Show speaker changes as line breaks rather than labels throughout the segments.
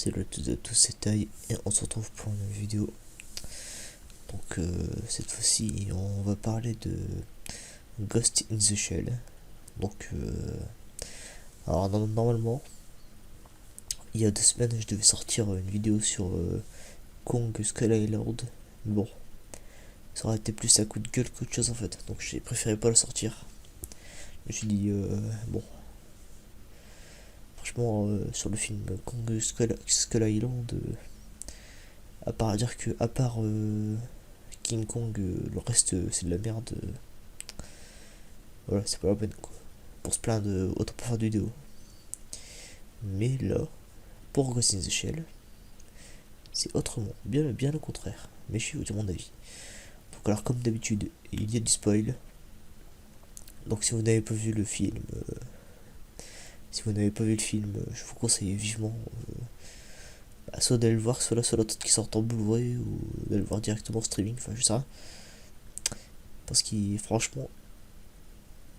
Salut à toutes et à tous, c'est Taille et on se retrouve pour une vidéo. Donc cette fois-ci on va parler de Ghost in the Shell. Donc alors normalement il y a 2 semaines je devais sortir une vidéo sur Kong Skull Island. Bon, ça aurait été plus à coup de gueule qu'autre chose en fait. Donc j'ai préféré pas le sortir. Je me suis dit bon, franchement sur le film Kong Skull Island, à part King Kong, le reste c'est de la merde. Voilà, c'est pas la peine quoi. Pour se plaindre, autant pas faire de vidéo. Mais là, pour Ghost in the Shell, c'est autrement, bien le contraire. Mais je vais vous dire mon avis. Donc alors comme d'habitude, il y a du spoil. Donc si vous n'avez pas vu le film, je vous conseille vivement soit d'aller le voir, soit là, soit l'autre qui sort en Blu-ray, ou d'aller le voir directement en streaming, enfin je sais pas. Parce qu'il franchement,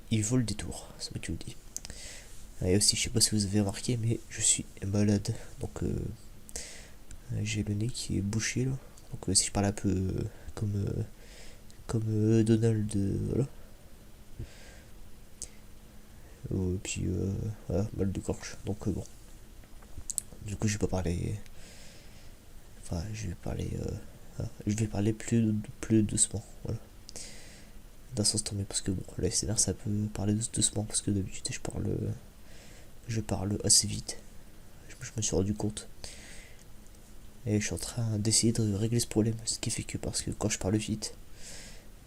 il vaut le détour, c'est moi qui vous le dis. Et aussi, je sais pas si vous avez remarqué, mais je suis malade. Donc j'ai le nez qui est bouché là. Donc si je parle un peu comme Donald, voilà. Et puis voilà, mal de gorge. Donc bon. Du coup je vais pas parler. Enfin je vais parler plus doucement. Voilà. D'un sens tombé parce que bon, la SMR ça peut parler doucement parce que d'habitude je parle assez vite. Je me suis rendu compte. Et je suis en train d'essayer de régler ce problème. Ce qui fait que parce que quand je parle vite,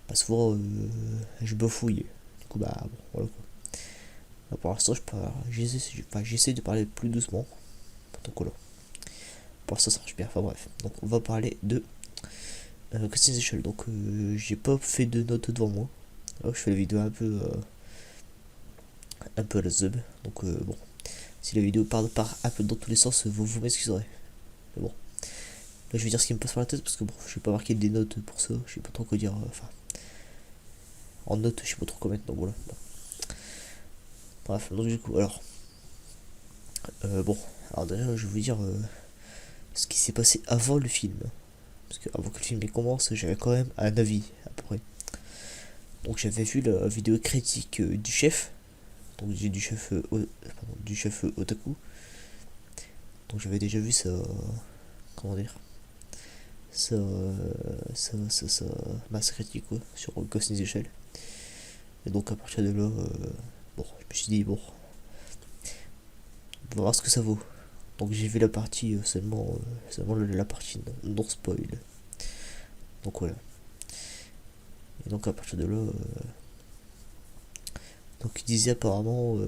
bah souvent je bafouille. Du coup bah bon voilà quoi. Là, pour l'instant j'essaie de parler plus doucement. Donc voilà. Pour l'instant ça marche bien. Enfin bref. Donc on va parler de Ghost in the Shell. Donc j'ai pas fait de notes devant moi. Alors, je fais la vidéo un peu à la zub. Donc bon. Si la vidéo part un peu dans tous les sens, vous m'excuserez. Mais bon. Là, je vais dire ce qui me passe par la tête parce que bon, je vais pas marquer des notes pour ça. Je sais pas trop quoi dire. Enfin, en notes, je sais pas trop quoi mettre. Donc voilà. Bon. Bref, donc du coup, alors. Bon, alors déjà, je vais vous dire ce qui s'est passé avant le film. Parce que avant que le film commence, j'avais quand même un avis à peu près. Donc j'avais vu la vidéo critique du chef. Donc j'ai du chef Otaku. Donc j'avais déjà vu ça. Comment dire ça masse critique quoi, sur Ghost in the Shell. Et donc à partir de là, bon, je me suis dit bon, on va voir ce que ça vaut. Donc j'ai vu la partie seulement la partie non spoil. Donc voilà. Et donc à partir de là, donc il disait apparemment,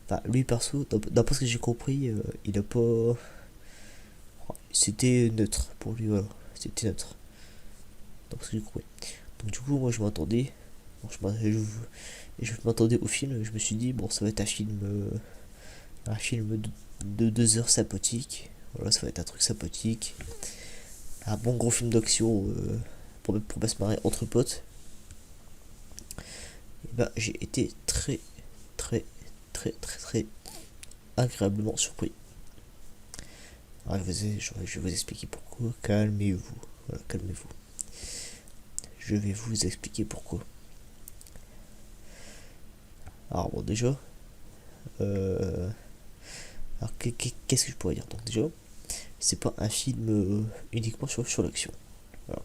enfin lui perso, d'après ce que j'ai compris, il a pas, c'était neutre pour lui, voilà, c'était neutre. D'après ce que j'ai compris. Donc du coup moi je m'attendais, bon, je m'attendais au film, je me suis dit bon ça va être un film de 2 heures sympathique. Voilà, ça va être un truc sympathique. Un bon gros film d'action pour pas se marrer entre potes. Et bah, j'ai été très agréablement surpris. Alors, je vais vous expliquer pourquoi. Calmez-vous. Voilà, calmez-vous. Je vais vous expliquer pourquoi. Alors bon, déjà, alors qu'est-ce que je pourrais dire. Donc déjà, c'est pas un film uniquement sur l'action. Voilà.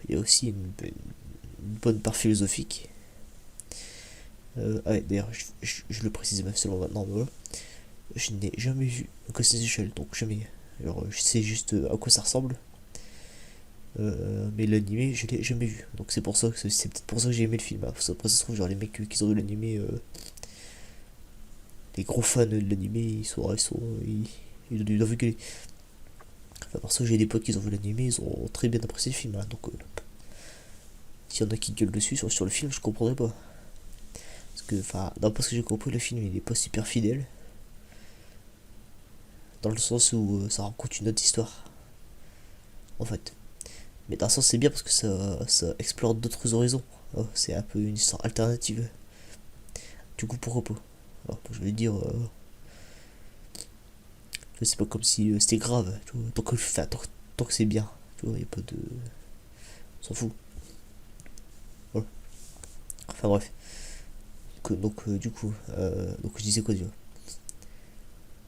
Il y a aussi une bonne part philosophique. Ouais, d'ailleurs, je le précise même seulement maintenant, mais voilà. Je n'ai jamais vu Ghost in the Shell, donc jamais. Alors, je sais juste à quoi ça ressemble. Mais l'animé, je l'ai jamais vu. Donc c'est pour ça que c'est peut-être pour ça que j'ai aimé le film. Après, ça se trouve, genre les mecs qui ont vu l'animé, les gros fans de l'animé, ils ont vu que. Enfin, parce que j'ai des potes qui ont vu l'animé, ils ont très bien apprécié le film. Hein, donc, s'il y en a qui gueulent dessus sur le film, je comprendrais pas. Parce que, enfin, d'après ce que j'ai compris, le film il est pas super fidèle. Dans le sens où ça raconte une autre histoire. En fait. Mais dans un sens, c'est bien parce que ça explore d'autres horizons. Oh, c'est un peu une histoire alternative. Du coup, pourquoi pas. Alors, je vais dire. C'est pas comme si c'était grave, tu vois, tant que c'est bien, tu vois, y a pas de... On s'en fout. Voilà. Enfin bref. Donc du coup, donc je disais quoi déjà?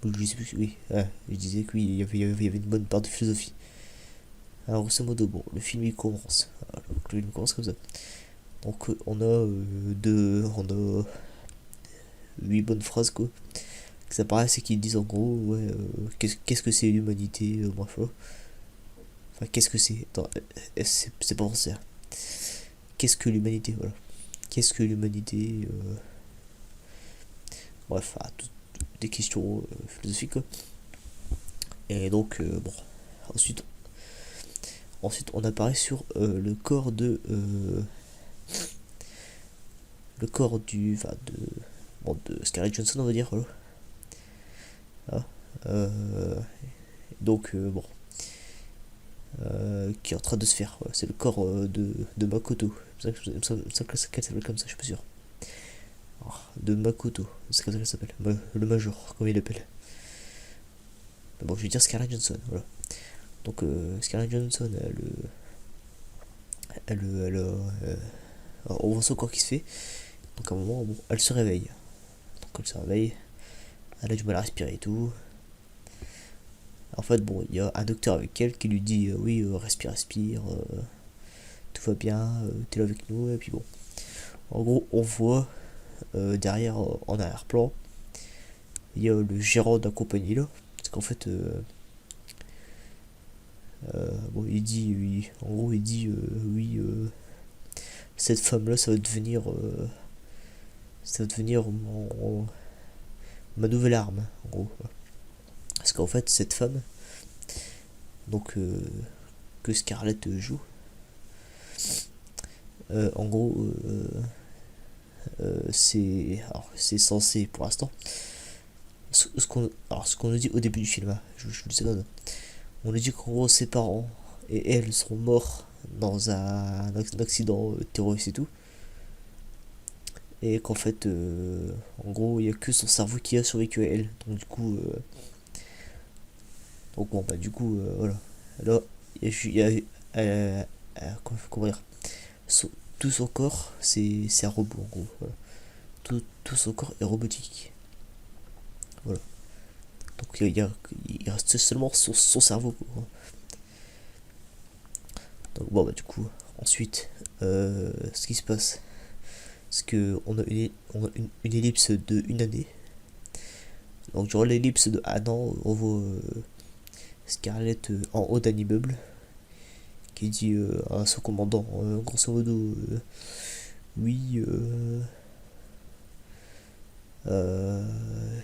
Je sais plus, oui, je disais que oui, il y avait une bonne part de philosophie. Alors grosso modo, bon, le film il commence. Alors, le film commence comme ça. Donc on a 8 bonnes phrases quoi. Que ça paraît, c'est qu'ils disent en gros, ouais, qu'est-ce que c'est l'humanité, bref, voilà. Enfin, qu'est-ce que c'est? Attends, c'est pas français, hein. Qu'est-ce que l'humanité, voilà. Qu'est-ce que l'humanité, bref, des questions philosophiques quoi. Et donc, bon, ensuite, ensuite on apparaît sur le corps du, enfin, bon, de Scarlett Johansson, on va dire, voilà. Ah, donc, bon, qui est en train de se faire, voilà. C'est le corps de Makoto. Il me semble qu'elle s'appelle comme ça, je suis pas sûr. Alors, de Makoto, c'est comme ça qu'elle s'appelle. Le Major, comme il l'appelle. Bon, je vais dire Scarlett Johansson, voilà. Donc, Scarlett Johansson, on voit son corps qui se fait. Donc, à un moment, bon, elle se réveille. Donc, elle se réveille. Elle a du mal à respirer et tout. En fait, bon, il y a un docteur avec elle qui lui dit oui, respire, respire, tout va bien, t'es là avec nous. Et puis bon, en gros, on voit derrière, en arrière-plan, il y a le gérant de la compagnie là. Parce qu'en fait, bon, il dit, oui, en gros, il dit oui, cette femme là, ça va devenir ma nouvelle arme, en gros. Parce qu'en fait, cette femme, donc que Scarlett joue, en gros, c'est censé, pour l'instant, ce qu'on nous dit au début du film, hein, je vous le sais pas, on nous dit qu'en gros ses parents et elle sont morts dans un accident terroriste et tout, et qu'en fait, en gros, il y a que son cerveau qui a survécu à elle. Donc du coup, donc bon, bah du coup, voilà. Là, il y a comment dire, son- tout son corps, c'est un robot en gros. Voilà. Tout son corps est robotique. Voilà. Donc il reste seulement son cerveau, quoi. Donc bon, bah du coup, ensuite, ce qui se passe, c'est que on a une ellipse de une année. Donc durant l'ellipse de un an, on voit Scarlett en haut d'un immeuble qui dit à son commandant, grosso modo, oui, je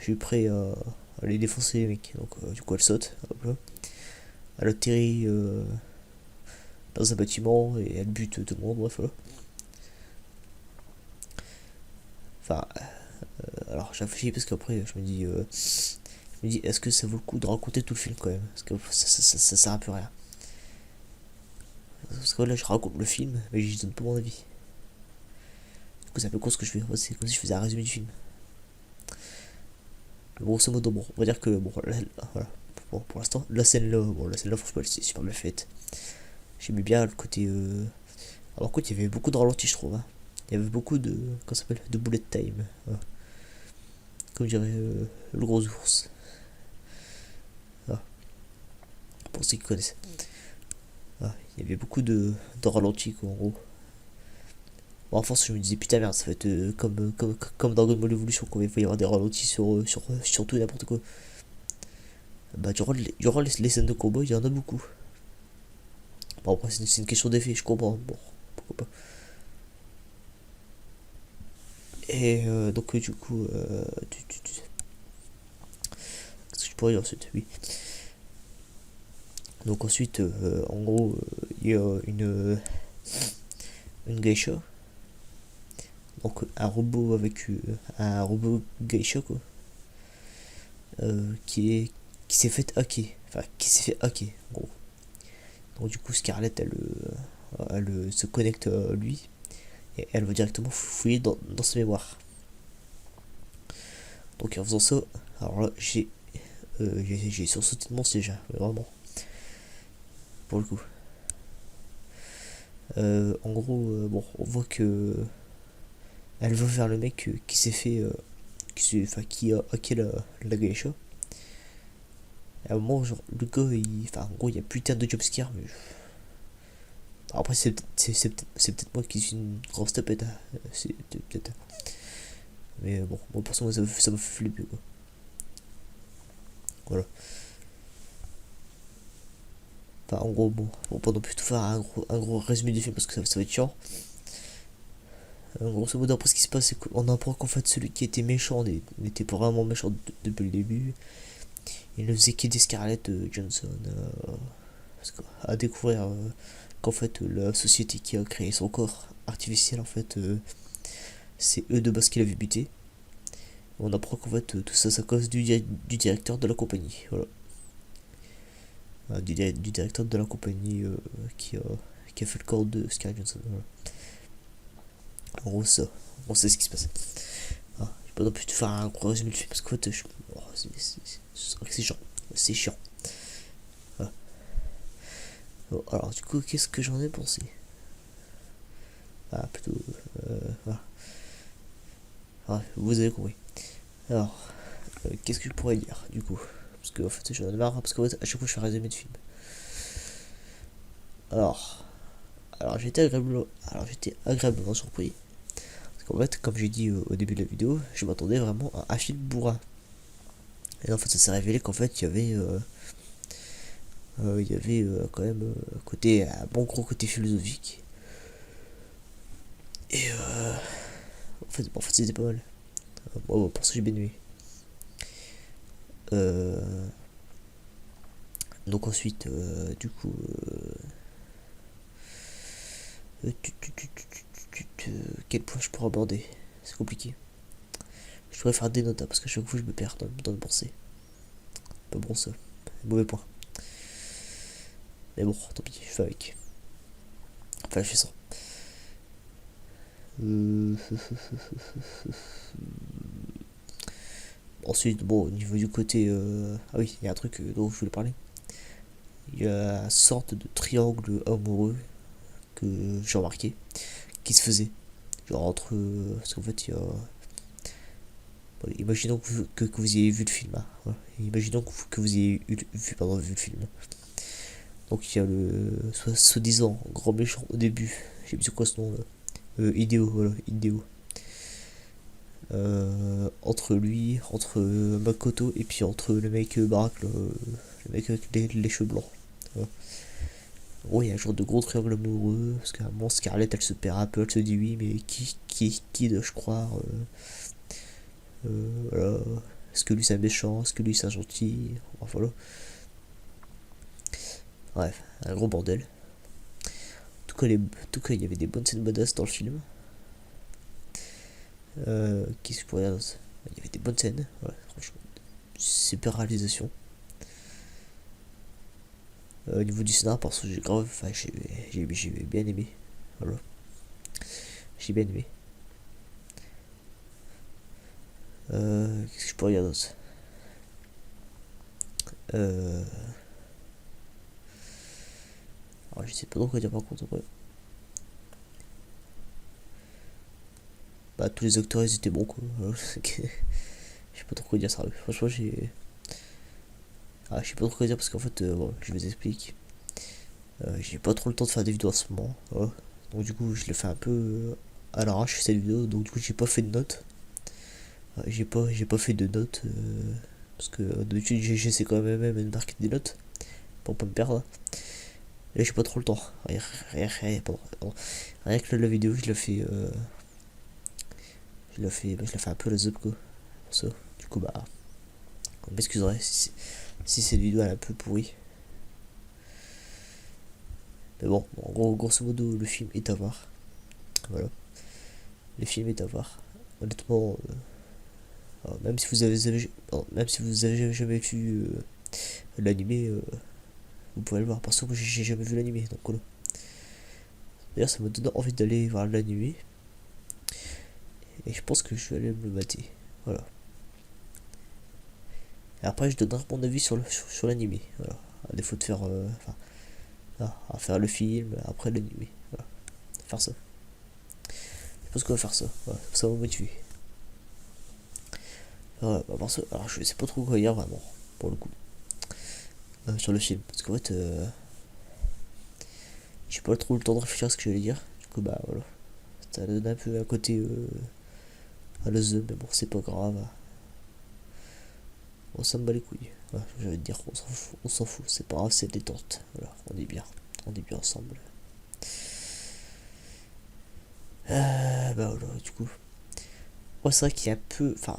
suis prêt à aller défoncer les mecs. Donc du coup elle saute, hop là. Elle atterrit dans un bâtiment et elle bute tout le monde, bref voilà. Enfin, alors j'ai réfléchi parce qu'après je me dis est-ce que ça vaut le coup de raconter tout le film quand même? Parce que ça sert un peu à rien. Parce que là je raconte le film mais je donne pas mon avis. Du coup c'est un peu con ce que je fais, c'est comme si je faisais un résumé du film. Mais grosso modo bon, on va dire que bon, voilà. Bon, pour l'instant, la scène là franchement elle était super bien faite. J'aimais bien le côté alors contre il y avait beaucoup de ralentis je trouve, hein. Il y avait beaucoup de, comment ça s'appelle, de bullet time, voilà. Comme dirait le gros ours, voilà. Pour ceux qui connaissent, voilà. Il y avait beaucoup de ralentis quoi, en gros. Bon, en force je me disais putain merde ça va être comme dans Dragon Ball Evolution quoi, il va y avoir des ralentis sur tout et n'importe quoi. Bah durant les scènes de combat il y en a beaucoup. Bon après c'est une question d'effet je comprends, bon pourquoi pas. Et donc du coup qu'est-ce que je pourrais dire ensuite, oui. Donc ensuite, en gros, il y a une geisha. Donc un robot geisha quoi, qui s'est fait hacker. Enfin, qui s'est fait hacker, en gros. Donc du coup, Scarlett, elle se connecte à lui et elle va directement fouiller dans sa mémoire. Donc en faisant ça, alors là, j'ai j'ai sursauté de mon siège, hein, vraiment, pour le coup. En gros, bon, on voit que elle va vers le mec qui s'est fait, qui a hacké la geisha. Et à un moment, genre, le gars, en gros, il y a putain de jumpscare, mais après, c'est peut-être moi qui suis une grosse tapette, hein. C'est peut-être. Mais bon, moi, pour ça, ça m'a fait flipper, quoi. Voilà. Enfin, en gros, bon, on va pas non plus tout faire un gros résumé du film parce que ça va être chiant. Grosso modo, après, ce qui se passe, c'est qu'on apprend qu'en fait, celui qui était méchant n'était pas vraiment méchant depuis le début. Il ne faisait qu'aider Scarlett Johnson à découvrir qu'en fait, la société qui a créé son corps artificiel, en fait, c'est eux de base qui l'avaient buté. On apprend qu'en fait, tout ça, c'est à cause du directeur de la compagnie. Voilà. Du directeur de la compagnie qui a fait le corps de Scarlett Johnson. Voilà. En gros, ça. On sait ce qui se passe. Ah, j'ai pas non plus de faire un gros résumé du film parce qu'en fait, c'est chiant. C'est chiant. Voilà. Bon, alors, du coup, qu'est-ce que j'en ai pensé? Ah, plutôt. Voilà. Ah, vous avez compris. Alors, qu'est-ce que je pourrais dire, du coup? Parce que, en fait, j'en ai marre, parce qu'en fait, à chaque fois, je fais un résumé de film. Alors, j'étais agréablement surpris. Parce qu'en fait, comme j'ai dit au début de la vidéo, je m'attendais vraiment à un film bourrin. Et en fait, ça s'est révélé qu'en fait, il y avait quand même un bon gros côté philosophique. Et en fait c'était pas mal. Bon, pour ça, j'ai bien aimé. Euh, donc ensuite, du coup, quel point je pourrais aborder? C'est compliqué. Je pourrais faire des notes, hein, parce qu'à chaque fois je me perds dans le pensée. Pas bon ça, mauvais point. Mais bon, tant pis, je fais avec. Enfin, je fais ça. Ensuite, bon, au niveau du côté. Ah oui, il y a un truc dont je voulais parler. Il y a une sorte de triangle amoureux que j'ai remarqué qui se faisait. Genre entre. Parce qu'en fait, il y a. Bon, imaginons que vous ayez vu le film. Hein. Voilà. Imaginons que vous ayez vu le film. Donc il y a le soi-disant grand méchant au début. J'ai vu c'est quoi ce nom là. Idéo, voilà, Idéo. Entre Makoto et puis entre le mec Barack, le mec avec les cheveux blancs. Voilà. Oh, il y a un genre de gros triangle amoureux, parce qu'à un moment Scarlett elle se perd un peu, elle se dit oui, mais qui dois-je croire voilà. Est-ce que lui c'est un méchant, est-ce que lui c'est un gentil, enfin, voilà. Bref, un gros bordel. En tout cas, il y avait des bonnes scènes badass dans le film. Qu'est-ce que je pourrais dire? Il y avait des bonnes scènes, ouais, franchement. Super réalisation. Au niveau du scénario, parce que j'ai bien aimé. Voilà. J'ai bien aimé. Qu'est-ce que je pourrais dire d'autre? Alors, je sais pas trop quoi dire par contre. Ouais. Bah, tous les acteurs ils étaient bons quoi. Je sais pas trop quoi dire ça. Franchement, je sais pas trop quoi dire parce qu'en fait, ouais, je vous explique. J'ai pas trop le temps de faire des vidéos en ce moment. Ouais. Donc, du coup, je l'ai fait un peu à l'arrache cette vidéo. Donc, du coup, j'ai pas fait de notes. J'ai pas fait de notes. Parce que d'habitude, j'essaie quand même de marquer des notes pour pas me perdre. Là, j'ai pas trop le temps. Rien que la vidéo, je la fais un peu à la zop quoi. Pour ça. Du coup, bah, vous m'excuserez si cette vidéo elle est un peu pourrie. Mais bon, en gros, grosso modo, le film est à voir. Voilà. Le film est à voir. Honnêtement, même si même si vous avez jamais vu l'animé, vous pouvez le voir. Parce que moi, j'ai jamais vu l'animé, donc voilà. D'ailleurs, ça me donne envie d'aller voir l'animé. Et je pense que je vais aller me le mater. Voilà. Et après, je donnerai mon avis sur l'animé. Voilà. À défaut de faire. À faire le film, après l'animé. Voilà. Faire ça. Je pense qu'on va faire ça. Voilà. Ça va me motiver. Voilà, bah, parce que, alors, je sais pas trop quoi dire vraiment. Pour le coup. Sur le film. Parce qu'en fait. J'ai pas trop le temps de réfléchir à ce que j'allais dire. Du coup, bah voilà. Ça donne un peu à côté. À le The, mais bon, c'est pas grave. On s'en bat les couilles. Voilà, j'allais te dire, on s'en fout, c'est pas grave, c'est détente. Voilà, on est bien ensemble. Bah voilà, du coup. Ouais, c'est vrai qu'il y a un peu. Enfin,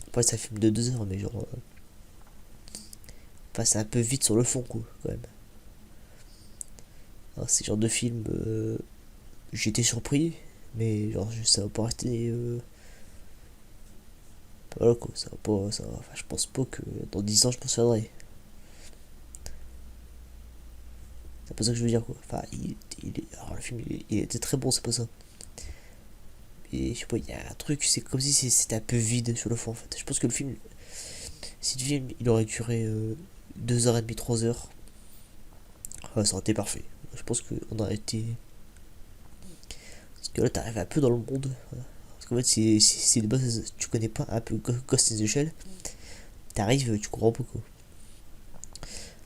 après, c'est un film de 2 heures, mais genre. Enfin, c'est un peu vite sur le fond, quoi, quand même. Alors, c'est genre de film. J'étais surpris, mais genre, ça va pas rester. Voilà, quoi, ça va pas. Ça va, enfin, je pense pas que dans 10 ans, je m'en souviendrai. C'est pas ça que je veux dire, quoi. Enfin, alors, le film, il était très bon, c'est pas ça. Et je sais pas, il y a un truc, c'est comme si c'était un peu vide sur le fond en fait. Je pense que le film, si le film il aurait duré 2h30, 3 heures, ouais, ça aurait été parfait. Je pense qu'on aurait été. Parce que là, t'arrives un peu dans le monde. Voilà. Parce qu'en fait, si de base tu connais pas un peu Ghost in the Shell, t'arrives, tu comprends pas quoi.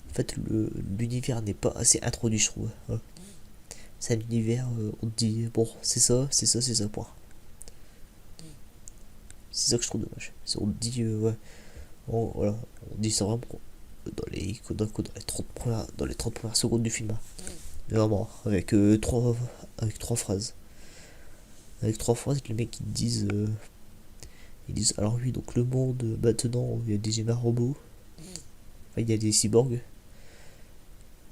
En fait, l'univers n'est pas assez introduit, je trouve. Voilà. C'est un univers, on te dit, bon, c'est ça, c'est ça, c'est ça, point. C'est ça que je trouve dommage. On te dit, ouais, voilà, on dit ça vraiment dans les 30 premières secondes du film. Hein. Mais vraiment, avec trois phrases. Avec 3 phrases, les mecs ils disent alors oui, donc le monde maintenant, il y a des humains robots, enfin, il y a des cyborgs,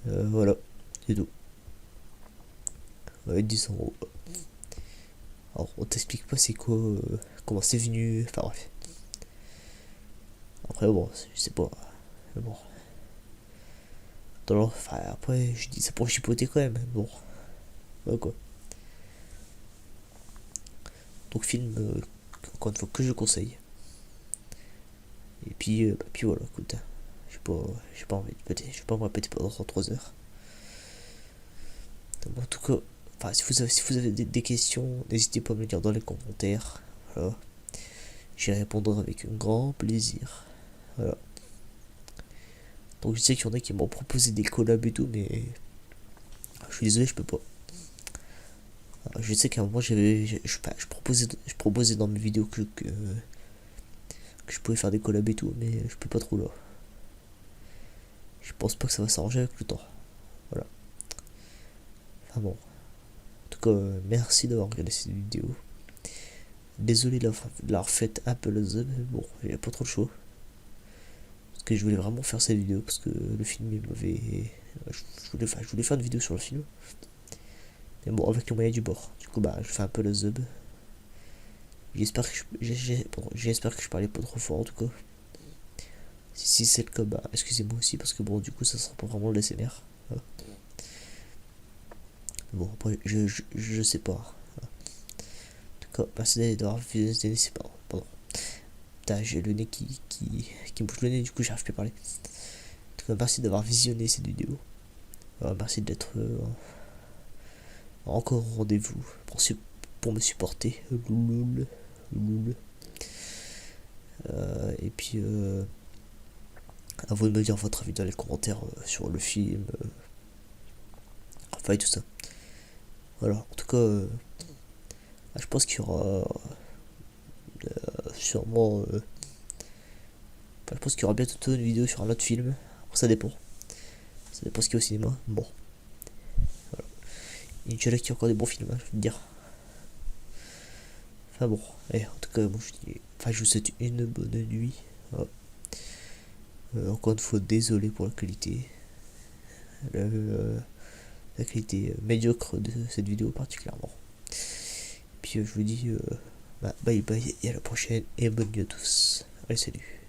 voilà, c'est tout. Ouais, ils disent en gros. Alors on t'explique pas c'est quoi, comment c'est venu, enfin bref. Après bon, je sais pas, mais bon. Enfin après, je dis ça pour chipoter quand même, bon, ouais quoi. Donc film, encore une fois, que je conseille. Et puis voilà, écoute, j'ai pas envie de péter, je vais pas me répéter pendant 3 heures. Donc, en tout cas, enfin, si vous avez des questions, n'hésitez pas à me le dire dans les commentaires. Voilà. J'y répondrai avec un grand plaisir. Voilà. Donc je sais qu'il y en a qui m'ont proposé des collabs et tout, mais je suis désolé, je peux pas. Alors, je sais qu'à un moment je proposais dans mes vidéos que je pouvais faire des collabs et tout, mais je peux pas trop là. Je pense pas que ça va s'arranger avec le temps. Voilà. Enfin bon. En tout cas, merci d'avoir regardé cette vidéo. Désolé de l'avoir fait un peu le mais bon, j'avais pas trop le choix. Parce que je voulais vraiment faire cette vidéo, parce que le film il m'avait. Je voulais faire une vidéo sur le film. Mais bon, avec les moyens du bord. Du coup, bah, je fais un peu le zub. J'espère que je parlais pas trop fort en tout cas. Si c'est le cas, bah, excusez-moi aussi, parce que bon, du coup, ça sera pas vraiment le SMR. Voilà. Bon, après, je sais pas. Voilà. En tout cas, merci d'avoir vu cette année, c'est pas. Pardon. Putain, j'ai le nez qui me bouge le nez, du coup, j'arrive plus à parler. En tout cas, merci d'avoir visionné cette vidéo. Merci d'être encore au rendez-vous pour me supporter. Loul. Et puis, à vous de me dire votre avis dans les commentaires sur le film. Enfin, et tout ça. Voilà, en tout cas, je pense qu'il y aura sûrement. Je pense qu'il y aura bientôt une vidéo sur un autre film. Après, ça dépend. Ça dépend ce qu'il y a au cinéma. Bon. Voilà. Inch'Allah qu'il y a encore des bons films, hein, je veux te dire. Enfin bon. Et en tout cas, moi je vous souhaite une bonne nuit. Voilà. Encore une fois, désolé pour la qualité. La qualité médiocre de cette vidéo particulièrement. Puis je vous dis bye bye et à la prochaine et bonne nuit à tous. Allez, salut.